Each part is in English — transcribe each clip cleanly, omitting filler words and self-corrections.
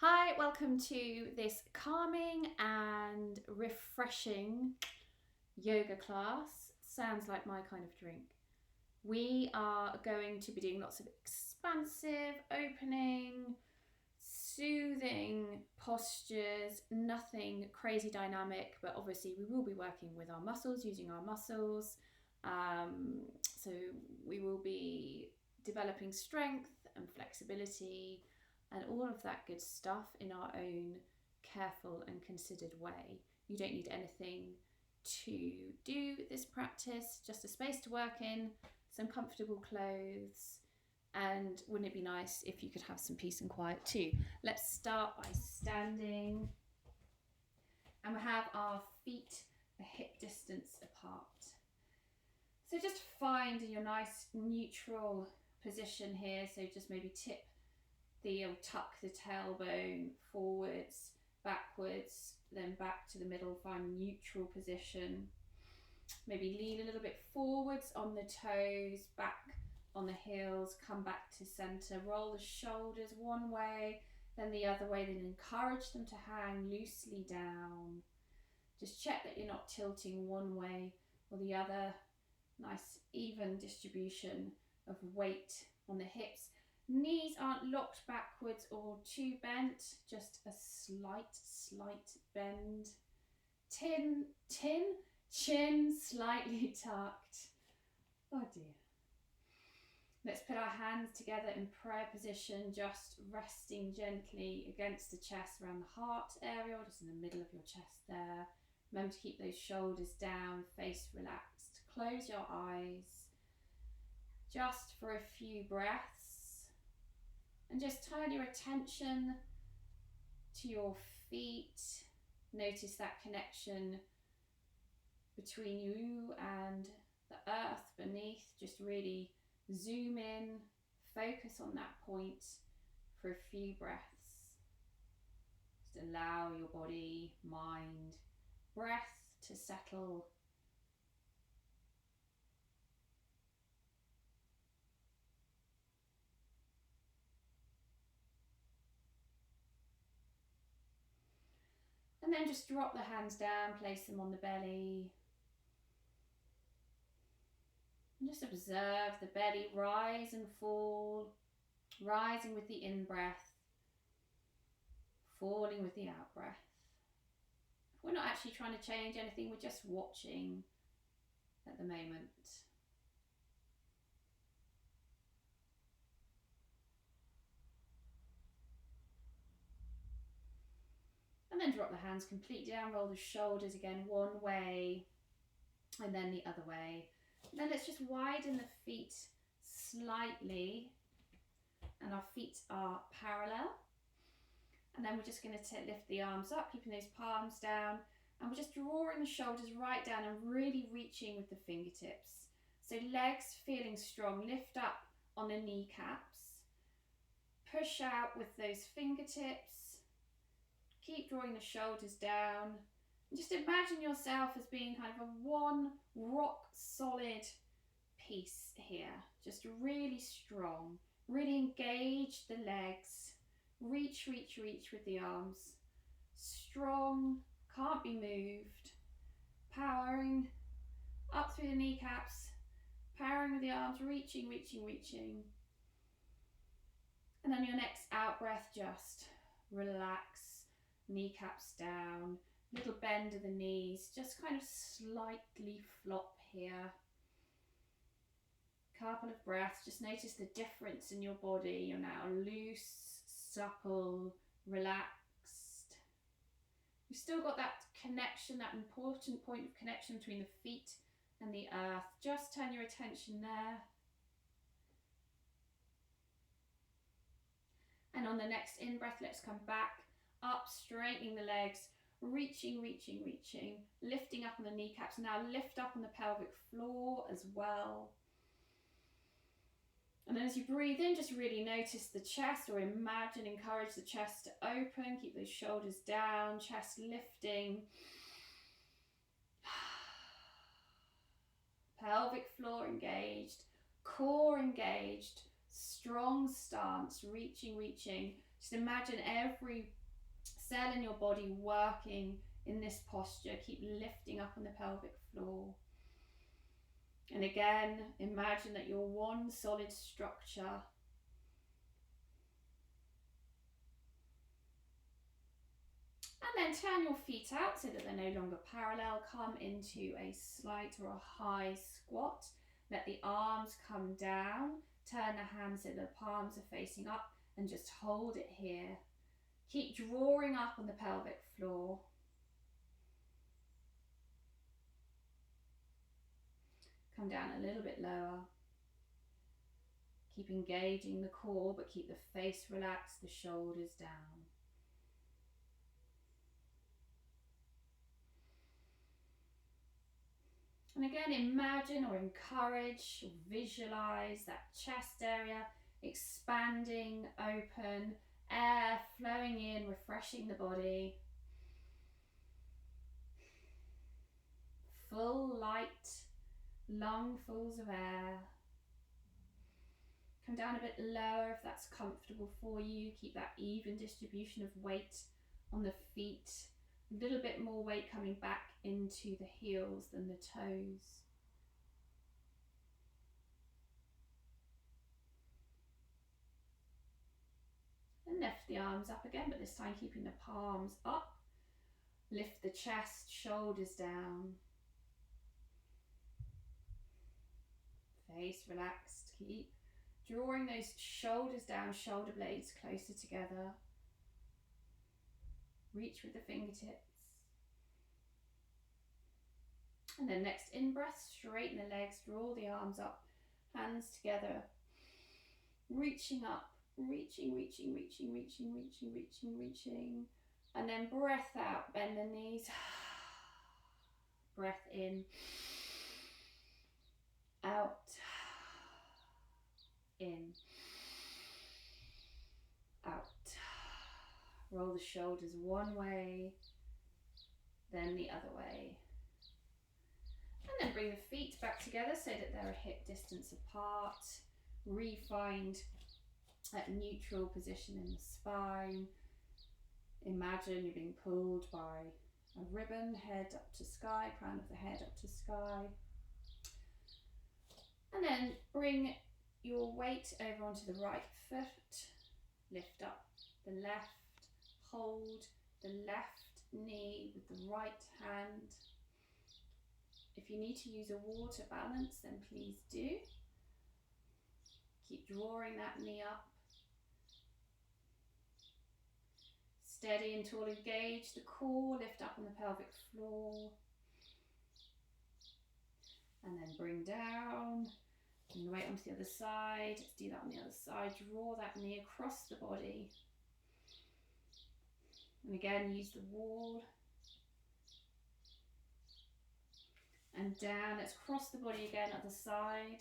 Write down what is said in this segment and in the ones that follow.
Hi, welcome to this calming and refreshing yoga class. Sounds like my kind of drink. We are going to be doing lots of expansive, opening, soothing postures, nothing crazy dynamic, but obviously we will be working with our muscles, using our muscles. So we will be developing strength and flexibility and all of that good stuff in our own careful and considered way. You don't need anything to do this practice, just a space to work in, some comfortable clothes, and wouldn't it be nice if you could have some peace and quiet too? Let's start by standing, and we have our feet a hip distance apart. So just find your nice neutral position here. So just maybe tuck the tailbone forwards, backwards, then back to the middle, find a neutral position. Maybe lean a little bit forwards on the toes, back on the heels, come back to center, roll the shoulders one way, then the other way, then encourage them to hang loosely down. Just check that you're not tilting one way or the other. Nice even distribution of weight on the hips. Knees aren't locked backwards or too bent, just a slight bend. Chin slightly tucked. Oh dear. Let's put our hands together in prayer position, just resting gently against the chest, around the heart area, or just in the middle of your chest there. Remember to keep those shoulders down, face relaxed. Close your eyes just for a few breaths and just turn your attention to your feet. Notice that connection between you and the earth beneath. Just really zoom in, focus on that point for a few breaths. Just allow your body, mind, breath to settle. And then just drop the hands down, place them on the belly. And just observe the belly rise and fall, rising with the in-breath, falling with the out-breath. We're not actually trying to change anything, we're just watching at the moment. And then drop the hands completely down, roll the shoulders again one way and then the other way. And then let's just widen the feet slightly, and our feet are parallel. And then we're just going to lift the arms up, keeping those palms down, and we're just drawing the shoulders right down and really reaching with the fingertips. So legs feeling strong, lift up on the kneecaps, push out with those fingertips, keep drawing the shoulders down, and just imagine yourself as being kind of a one rock solid piece here, just really strong, really engage the legs, reach with the arms, strong, can't be moved, powering up through the kneecaps, powering with the arms, reaching. And then your next out breath, just relax, kneecaps down, little bend of the knees, just kind of slightly flop here. Couple of breaths, just notice the difference in your body. You're now loose, supple, relaxed. You've still got that connection, that important point of connection between the feet and the earth. Just turn your attention there. And on the next in-breath, let's come back up, straightening the legs, reaching, lifting up on the kneecaps. Now lift up on the pelvic floor as well. And then as you breathe in, just really notice the chest, or encourage the chest to open. Keep those shoulders down, chest lifting. Pelvic floor engaged, core engaged, strong stance, reaching. Just imagine every cell in your body working in this posture. Keep lifting up on the pelvic floor. And again, imagine that you're one solid structure. And then turn your feet out so that they're no longer parallel. Come into a slight or a high squat. Let the arms come down. Turn the hands so the palms are facing up and just hold it here. Keep drawing up on the pelvic floor. Come down a little bit lower. Keep engaging the core, but keep the face relaxed, the shoulders down. And again, imagine or encourage or visualize that chest area expanding, open, air flowing in, refreshing the body. Full light lungfuls of air. Come down a bit lower if that's comfortable for you. Keep that even distribution of weight on the feet. A little bit more weight coming back into the heels than the toes. And lift the arms up again, but this time keeping the palms up. Lift the chest, shoulders down. Face relaxed. Keep drawing those shoulders down, shoulder blades closer together. Reach with the fingertips. And then next in-breath, straighten the legs, draw the arms up, hands together. Reaching up, reaching. And then breath out, bend the knees. Breath in. Out. In. Out. Roll the shoulders one way, then the other way. And then bring the feet back together so that they're a hip distance apart. Re-find that neutral position in the spine. Imagine you're being pulled by a ribbon, head up to sky, crown of the head up to sky. And then bring your weight over onto the right foot. Lift up the left. Hold the left knee with the right hand. If you need to use a water balance, then please do. Keep drawing that knee up. Steady and tall, engage the core, lift up on the pelvic floor. And then bring down, bring the weight onto the other side. Let's do that on the other side. Draw that knee across the body. And again, use the wall. And down, let's cross the body again, other side.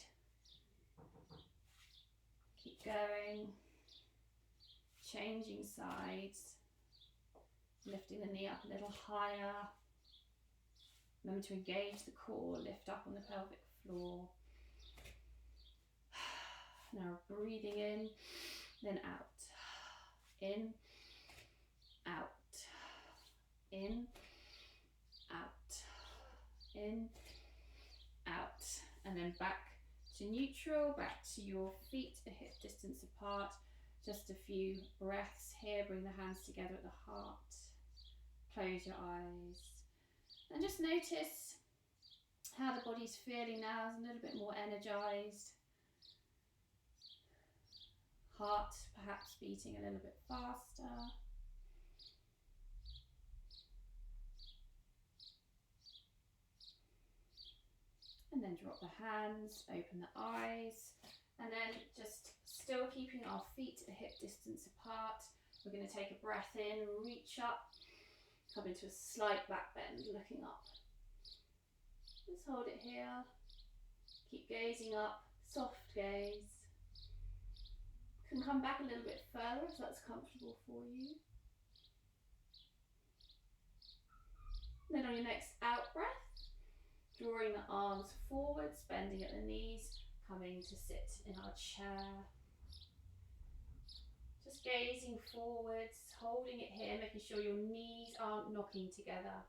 Keep going. Changing sides. Lifting the knee up a little higher. Remember to engage the core, lift up on the pelvic floor. Now breathing in, then out. In, out. In, out. In, out. And then back to neutral, back to your feet a hip distance apart. Just a few breaths here. Bring the hands together at the heart. Close your eyes. And just notice how the body's feeling now. It's a little bit more energized. Heart perhaps beating a little bit faster. And then drop the hands, open the eyes, and then just still keeping our feet a hip distance apart. We're going to take a breath in, reach up, come into a slight back bend, looking up. Just hold it here. Keep gazing up, soft gaze. You can come back a little bit further if that's comfortable for you. Then on your next out breath, drawing the arms forwards, bending at the knees, coming to sit in our chair. Just gazing forwards, holding it here, making sure your knees aren't knocking together.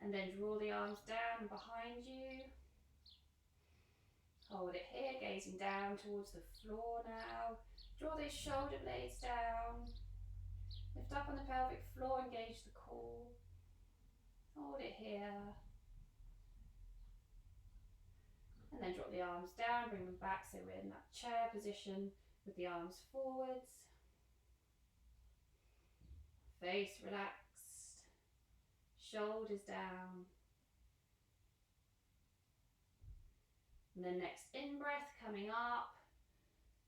And then draw the arms down behind you. Hold it here, gazing down towards the floor now. Draw those shoulder blades down. Lift up on the pelvic floor, engage the core. Hold it here. And then drop the arms down, bring them back so we're in that chair position with the arms forwards. Face relaxed. Shoulders down. And then next in-breath, coming up.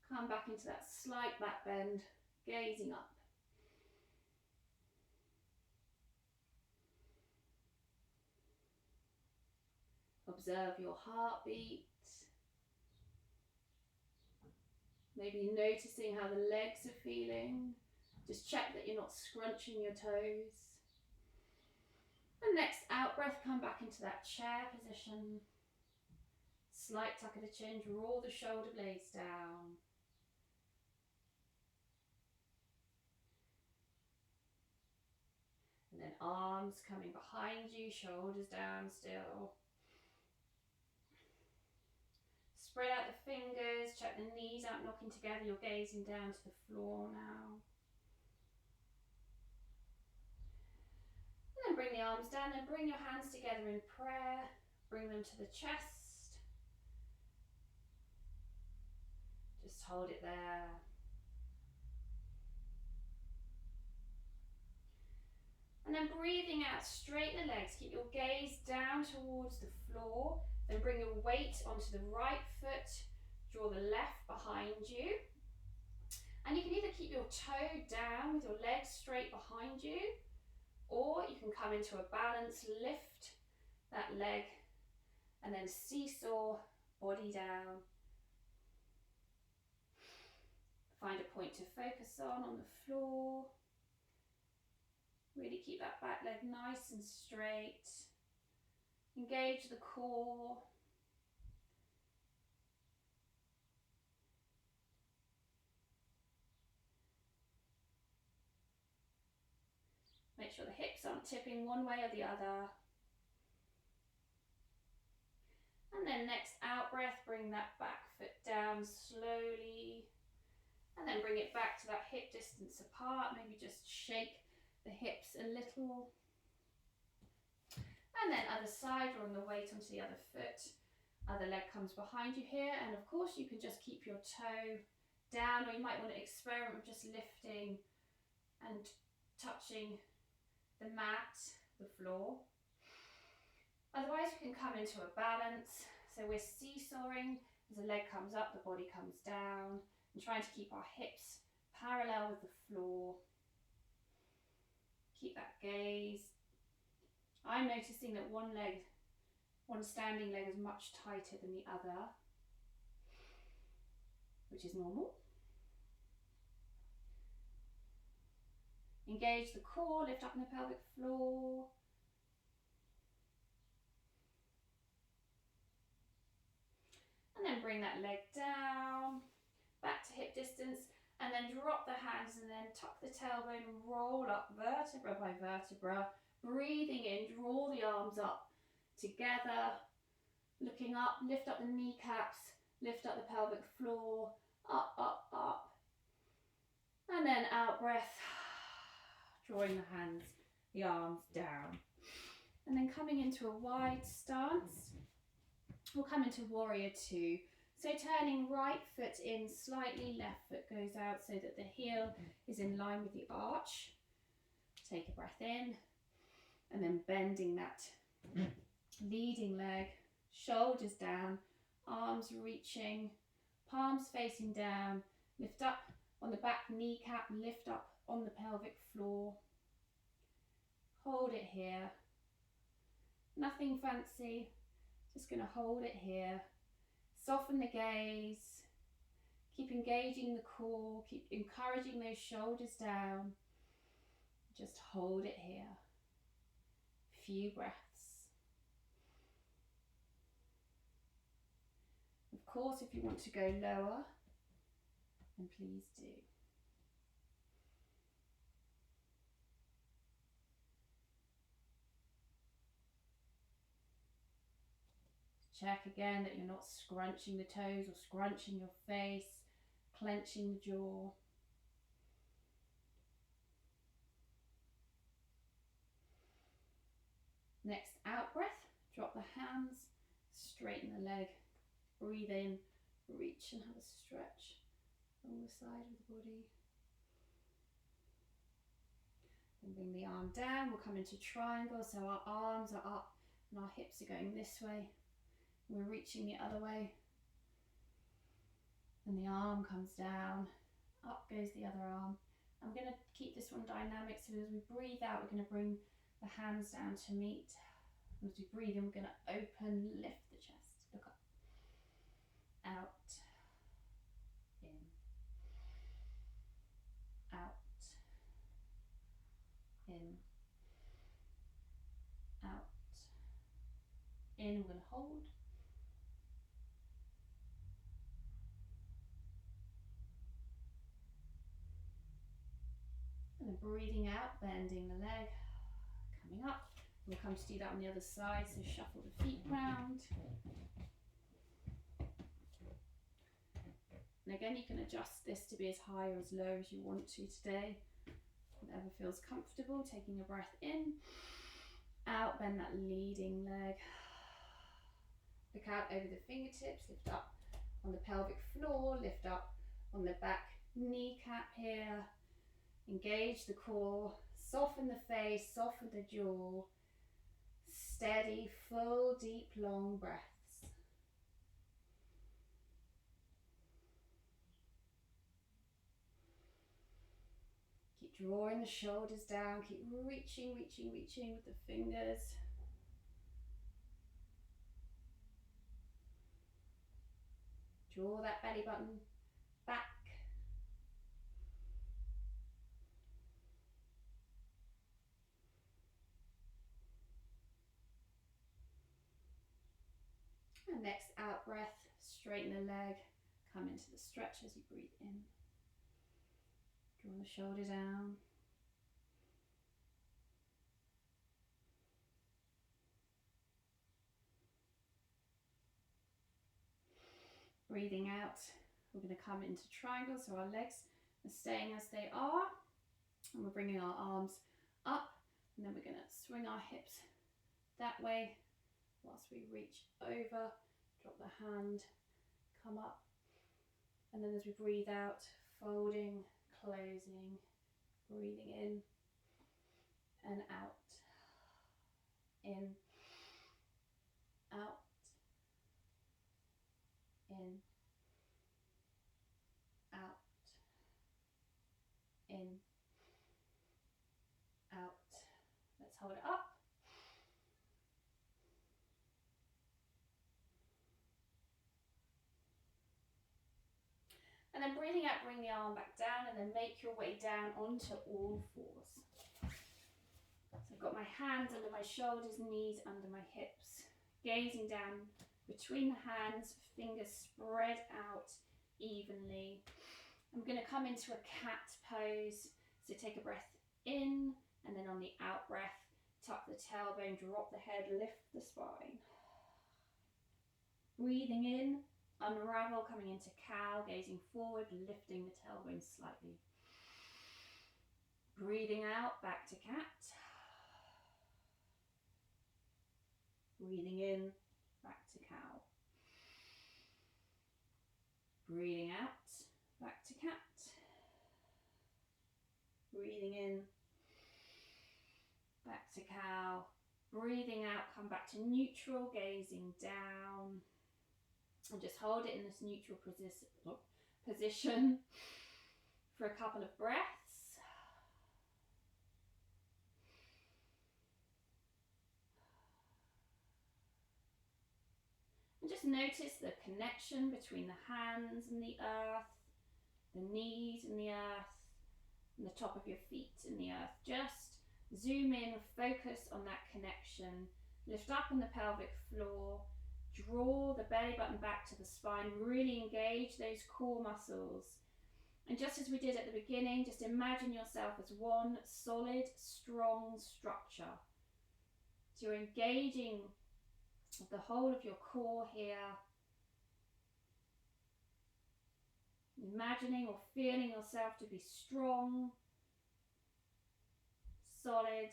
Come back into that slight back bend, gazing up. Observe your heartbeat. Maybe noticing how the legs are feeling. Just check that you're not scrunching your toes. And next out breath, come back into that chair position. Slight tuck of the chin, draw the shoulder blades down. And then arms coming behind you, shoulders down still. Spread out the fingers, check the knees aren't knocking together, you're gazing down to the floor now. And then bring the arms down and bring your hands together in prayer. Bring them to the chest. Just hold it there. And then breathing out, straighten the legs, keep your gaze down towards the floor. Then bring your weight onto the right foot, draw the left behind you. And you can either keep your toe down with your legs straight behind you, or you can come into a balance, lift that leg, and then seesaw, body down. Find a point to focus on the floor. Really keep that back leg nice and straight. Engage the core. Make sure the hips aren't tipping one way or the other. And then next out breath, bring that back foot down slowly. And then bring it back to that hip distance apart. Maybe just shake the hips a little. And then other side, drawing the weight onto the other foot. Other leg comes behind you here. And of course you can just keep your toe down, or you might want to experiment with just lifting and touching the mat, the floor. Otherwise you can come into a balance. So we're seesawing. As the leg comes up, the body comes down. And trying to keep our hips parallel with the floor. Keep that gaze. I'm noticing that one standing leg is much tighter than the other, which is normal. Engage the core, lift up in the pelvic floor. And then bring that leg down, back to hip distance, and then drop the hands and then tuck the tailbone and roll up vertebra by vertebra. Breathing in, draw the arms up together, looking up, lift up the kneecaps, lift up the pelvic floor, up, up, up. And then out breath, drawing the hands, the arms down. And then coming into a wide stance, we'll come into warrior two. So turning right foot in slightly, left foot goes out so that the heel is in line with the arch. Take a breath in. And then bending that leading leg, shoulders down, arms reaching, palms facing down, lift up on the back kneecap, lift up on the pelvic floor. Hold it here. Nothing fancy, just going to hold it here. Soften the gaze, keep engaging the core, keep encouraging those shoulders down. Just hold it here. Few breaths. course, if you want to go lower, then please do. Check again that you're not scrunching the toes or scrunching your face, clenching the jaw. Next out breath, drop the hands, straighten the leg, breathe in, reach and have a stretch along the side of the body. Then bring the arm down, we'll come into triangle, so our arms are up and our hips are going this way. We're reaching the other way. And the arm comes down, up goes the other arm. I'm going to keep this one dynamic, so as we breathe out, we're going to bring the hands down to meet. As we breathe in, we're going to open, lift the chest, look up, out, in, out, in, out, in. We're going to hold. And then breathing out, bending the leg, coming up. We'll come to do that on the other side, so shuffle the feet round. And again, you can adjust this to be as high or as low as you want to today. Whatever feels comfortable, taking a breath in, out, bend that leading leg. Look out over the fingertips, lift up on the pelvic floor, lift up on the back kneecap here. Engage the core, soften the face, soften the jaw. Steady, full, deep, long breaths. Keep drawing the shoulders down, keep reaching, reaching, reaching with the fingers. Draw that belly button back. And next out breath, straighten the leg, come into the stretch as you breathe in. Draw the shoulder down. Breathing out, we're going to come into triangle, so our legs are staying as they are. And we're bringing our arms up, and then we're going to swing our hips that way whilst we reach over, drop the hand, come up, and then as we breathe out, folding, closing, breathing in and out, in, out, in, out, in, out. Let's hold it up. And then breathing out, bring the arm back down and then make your way down onto all fours. So I've got my hands under my shoulders, knees under my hips, gazing down between the hands, fingers spread out evenly. I'm going to come into a cat pose. So take a breath in, and then on the out breath, tuck the tailbone, drop the head, lift the spine. Breathing in, unravel, coming into cow, gazing forward, lifting the tailbone slightly. Breathing out, back to cat. Breathing in, back to cow. Breathing out, back to cat. Breathing in, back to cow. Breathing out, come back to neutral, gazing down. And just hold it in this neutral position for a couple of breaths. And just notice the connection between the hands and the earth, the knees and the earth, and the top of your feet and the earth. Just zoom in, focus on that connection. Lift up on the pelvic floor. Draw the belly button back to the spine, really engage those core muscles. And just as we did at the beginning, just imagine yourself as one solid, strong structure. So you're engaging the whole of your core here, imagining or feeling yourself to be strong, solid,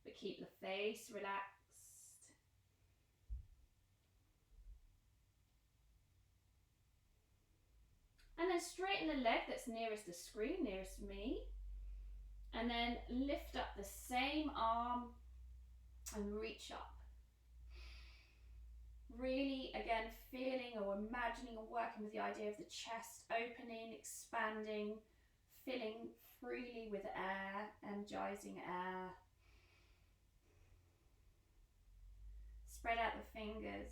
but keep the face relaxed. And then straighten the leg that's nearest the screen, nearest me. And then lift up the same arm and reach up. Really, again, feeling or imagining or working with the idea of the chest opening, expanding, filling freely with air, energizing air. Spread out the fingers.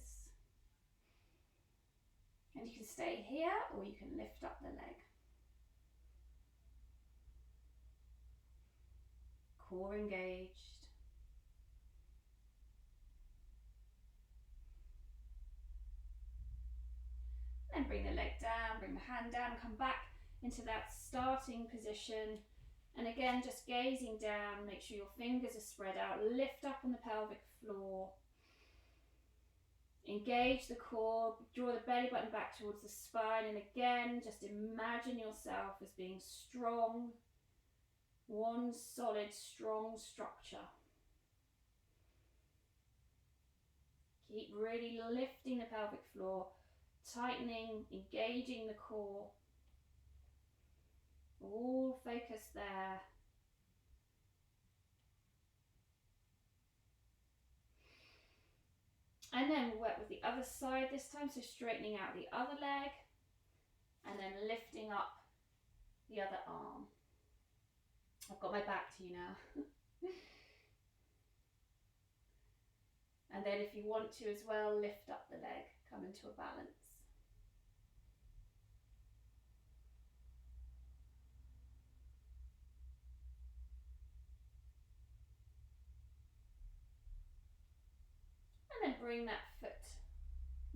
And you can stay here or you can lift up the leg. Core engaged. Then bring the leg down, bring the hand down, come back into that starting position. And again, just gazing down, make sure your fingers are spread out, lift up on the pelvic floor. Engage the core, draw the belly button back towards the spine, and again, just imagine yourself as being strong, one solid, strong structure. Keep really lifting the pelvic floor, tightening, engaging the core. All focus there. And then we'll work with the other side this time, so straightening out the other leg and then lifting up the other arm. I've got my back to you now. And then if you want to as well, lift up the leg, come into a balance. And then bring that foot,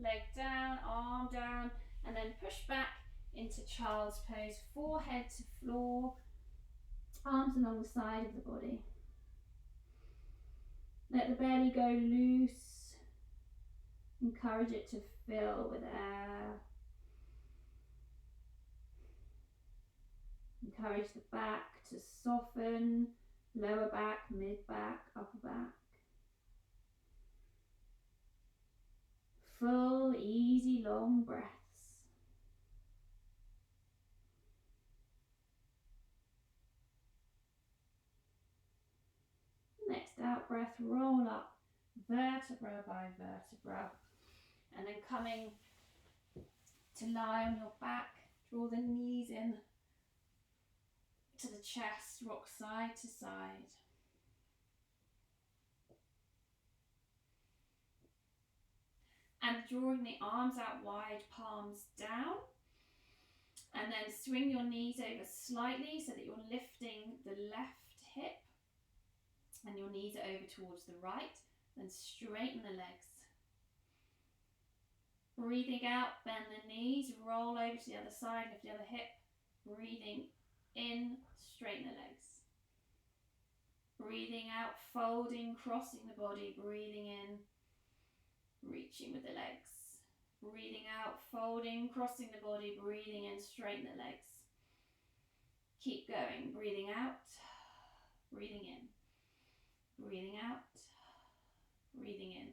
leg down, arm down, and then push back into child's pose, forehead to floor, arms along the side of the body. Let the belly go loose, encourage it to fill with air. Encourage the back to soften, lower back, mid back, upper back. Full, easy, long breaths. Next out breath, roll up, vertebra by vertebra. And then coming to lie on your back, draw the knees in to the chest, rock side to side. And drawing the arms out wide, palms down. And then swing your knees over slightly so that you're lifting the left hip and your knees are over towards the right. Then straighten the legs. Breathing out, bend the knees, roll over to the other side, lift the other hip. Breathing in, straighten the legs. Breathing out, folding, crossing the body, breathing in, reaching with the legs. Breathing out, folding, crossing the body, breathing in, straighten the legs. Keep going, breathing out, breathing in, breathing out, breathing in,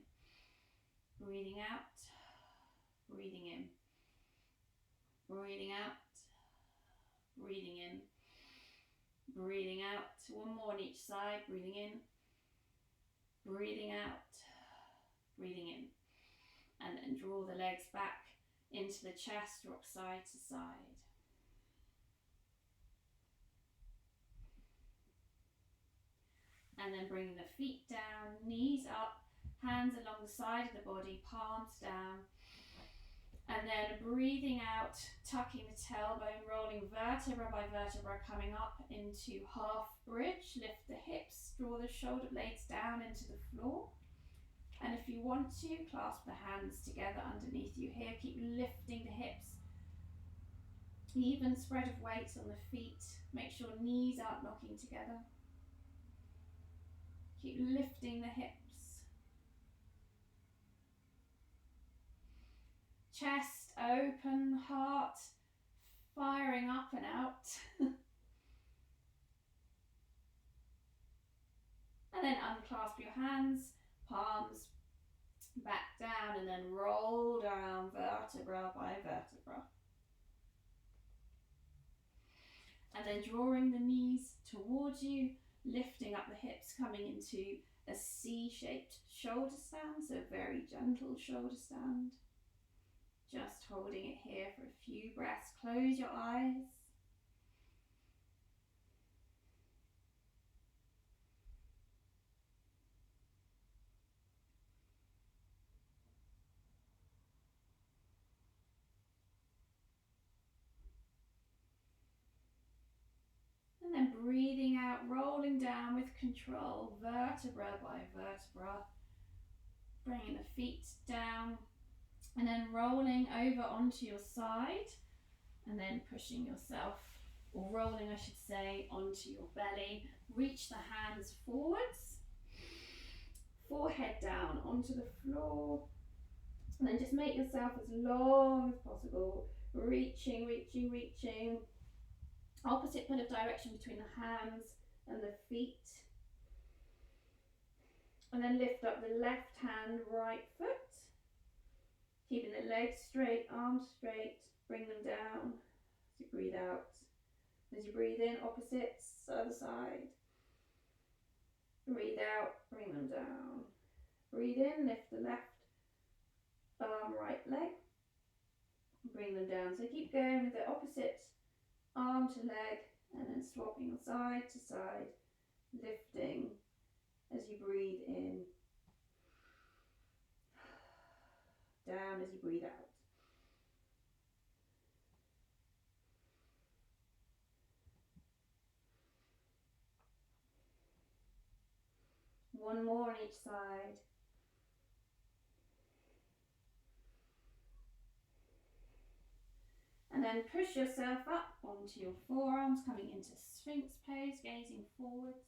breathing out, breathing in, breathing out, breathing in, breathing out. One more on each side, breathing in, breathing out, breathing in. And then draw the legs back into the chest, rock side to side. And then bring the feet down, knees up, hands along the side of the body, palms down. And then breathing out, tucking the tailbone, rolling vertebra by vertebra, coming up into half bridge. Lift the hips, draw the shoulder blades down into the floor. And if you want to, clasp the hands together underneath you here. Keep lifting the hips. Even spread of weight on the feet. Make sure knees aren't knocking together. Keep lifting the hips. Chest open, heart firing up and out. And then unclasp your hands, palms back down, and then roll down vertebra by vertebra. And then drawing the knees towards you, lifting up the hips, coming into a C-shaped shoulder stand, so very gentle shoulder stand. Just holding it here for a few breaths. Close your eyes. And then breathing out, rolling down with control, vertebra by vertebra. Bringing the feet down and then rolling over onto your side and then pushing yourself, or rolling I should say, onto your belly. Reach the hands forwards, forehead down onto the floor, and then just make yourself as long as possible. Reaching, reaching, reaching. Opposite kind of direction between the hands and the feet. And then lift up the left hand, right foot. Keeping the legs straight, arms straight. Bring them down as you breathe out. As you breathe in, opposites, other side. Breathe out, bring them down. Breathe in, lift the left arm, right leg. Bring them down. So keep going with the opposite arm to leg, and then swapping side to side, lifting as you breathe in, down as you breathe out. One more on each side. And then push yourself up onto your forearms, coming into Sphinx pose, gazing forwards.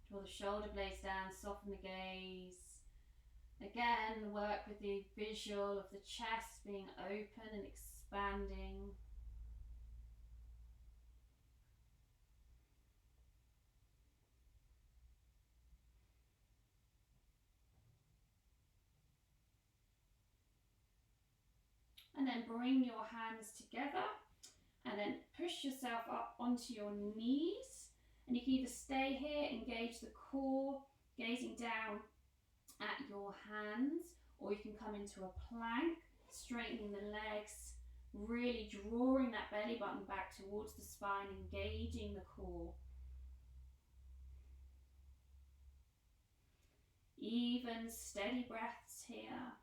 Draw the shoulder blades down, soften the gaze. Again, work with the visual of the chest being open and expanding. And then bring your hands together and then push yourself up onto your knees. And you can either stay here, engage the core, gazing down at your hands, or you can come into a plank, straightening the legs, really drawing that belly button back towards the spine, engaging the core. Even, steady breaths here.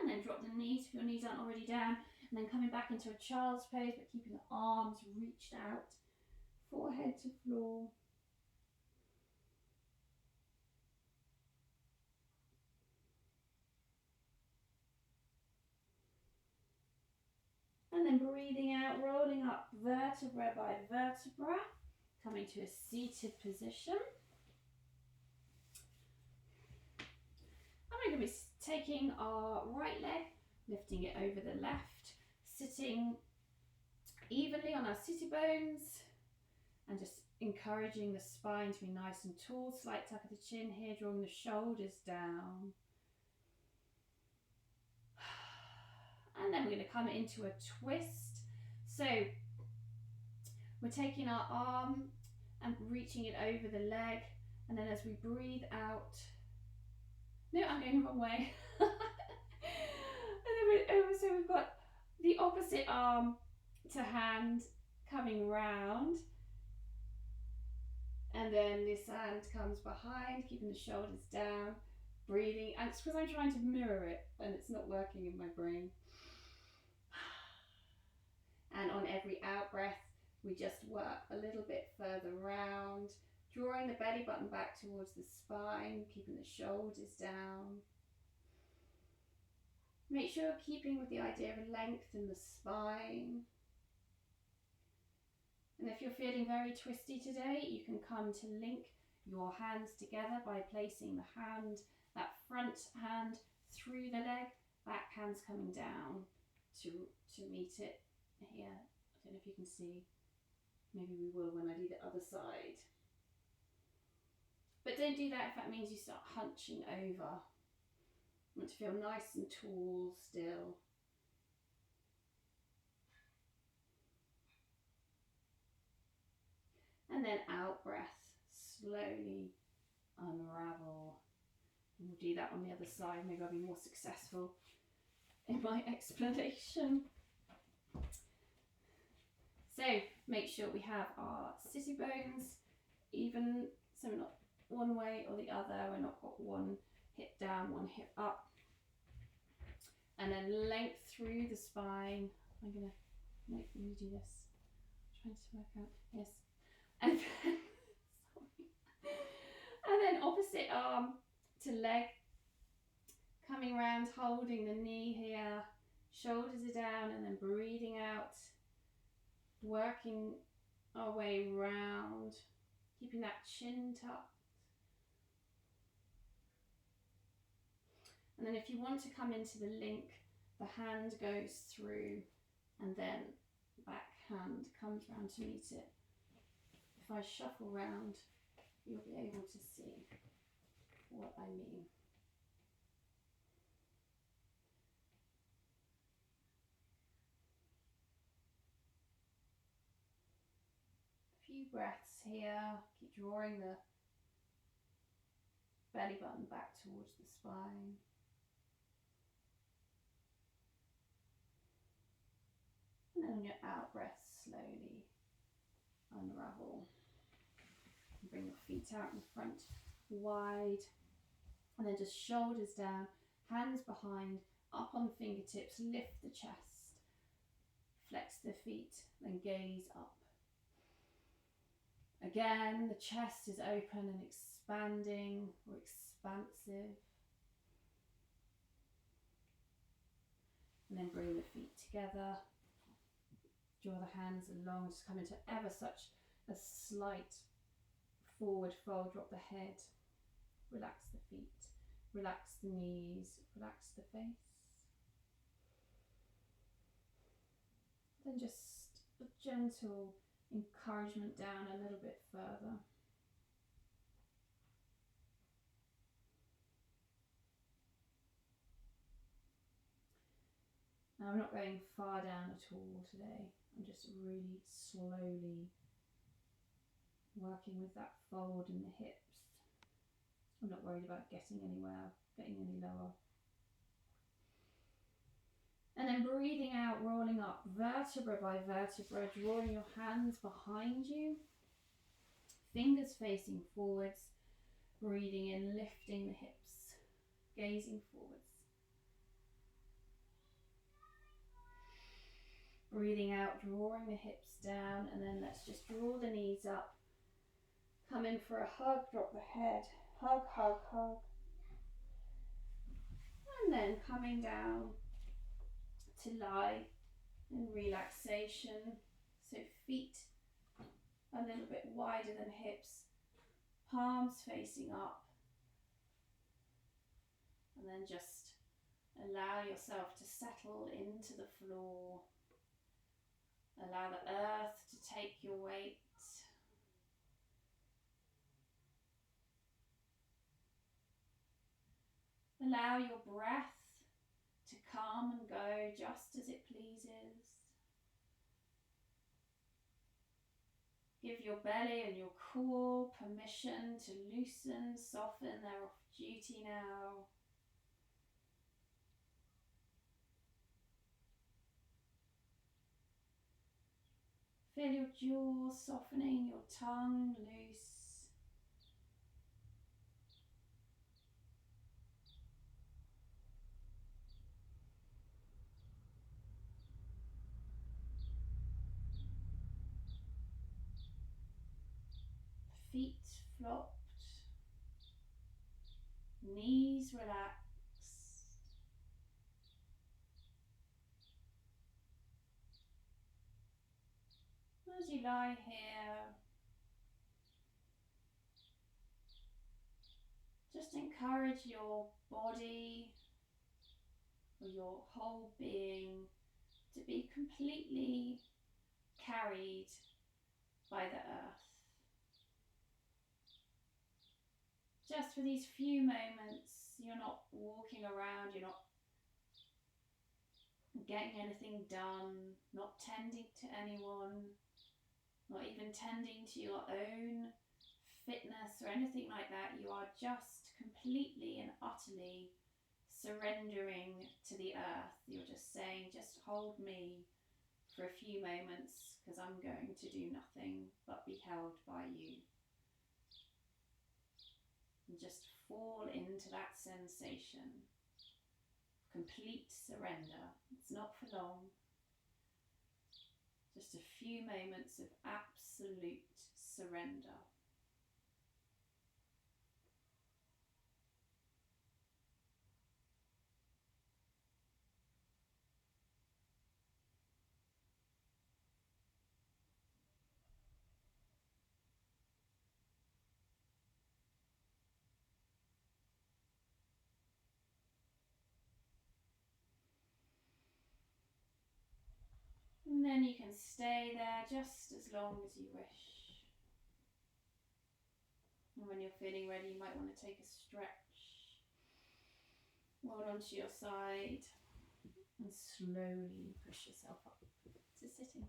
And then drop the knees if your knees aren't already down. And then coming back into a child's pose, but keeping the arms reached out, forehead to floor. And then breathing out, rolling up vertebra by vertebra, coming to a seated position. And we're going to be taking our right leg, lifting it over the left, sitting evenly on our sitting bones, and just encouraging the spine to be nice and tall. Slight tuck of the chin here, drawing the shoulders down. And then we're going to come into a twist. So we're taking our arm and reaching it over the leg, and then as we breathe out, no, I'm going the wrong way. And then so we've got the opposite arm to hand coming round, and then this hand comes behind, keeping the shoulders down, breathing. And it's because I'm trying to mirror it and it's not working in my brain. And on every out breath, we just work a little bit further round, drawing the belly button back towards the spine, keeping the shoulders down. Make sure you're keeping with the idea of length in the spine. And if you're feeling very twisty today, you can come to link your hands together by placing the hand, that front hand through the leg, back hand's coming down to meet it here. I don't know if you can see. Maybe we will when I do the other side. But don't do that if that means you start hunching over. You want to feel nice and tall still. And then out breath, slowly unravel. And we'll do that on the other side. Maybe I'll be more successful in my explanation. So make sure we have our sitting bones even, so we're not one way or the other. We're not got one hip down, one hip up. And then length through the spine. I'm going to make you do this. I'm trying to work out. Yes. And then, and then opposite arm to leg. Coming round, holding the knee here. Shoulders are down and then breathing out. Working our way round. Keeping that chin tucked. And then if you want to come into the link, the hand goes through and then back hand comes round to meet it. If I shuffle round, you'll be able to see what I mean. A few breaths here. Keep drawing the belly button back towards the spine. And then on your out breath, slowly unravel. Bring your feet out in front, wide. And then just shoulders down, hands behind, up on the fingertips, lift the chest. Flex the feet, then gaze up. Again, the chest is open and expanding or expansive. And then bring the feet together. Draw the hands along, just come into ever such a slight forward fold, drop the head, relax the feet, relax the knees, relax the face. Then just a gentle encouragement down a little bit further. Now I'm not going far down at all today. I'm just really slowly working with that fold in the hips. I'm not worried about getting anywhere, getting any lower. And then breathing out, rolling up vertebra by vertebra, drawing your hands behind you, fingers facing forwards, breathing in, lifting the hips, gazing forwards. Breathing out, drawing the hips down, and then let's just draw the knees up. Come in for a hug, drop the head, hug, hug, hug. And then coming down to lie in relaxation. So feet a little bit wider than hips, palms facing up. And then just allow yourself to settle into the floor. Allow the earth to take your weight. Allow your breath to come and go just as it pleases. Give your belly and your core permission to loosen, soften. They're off duty now. Feel your jaw softening, your tongue loose. feet flopped, knees relaxed. As you lie here, just encourage your body or your whole being to be completely carried by the earth. Just for these few moments, you're not walking around, you're not getting anything done, not tending to anyone, not even tending to your own fitness or anything like that. You are just completely and utterly surrendering to the earth. You're just saying, just hold me for a few moments because I'm going to do nothing but be held by you. And just fall into that sensation of complete surrender. It's not for long. Just a few moments of absolute surrender. And then you can stay there just as long as you wish. And when you're feeling ready, you might want to take a stretch. Roll onto your side and slowly push yourself up to sitting.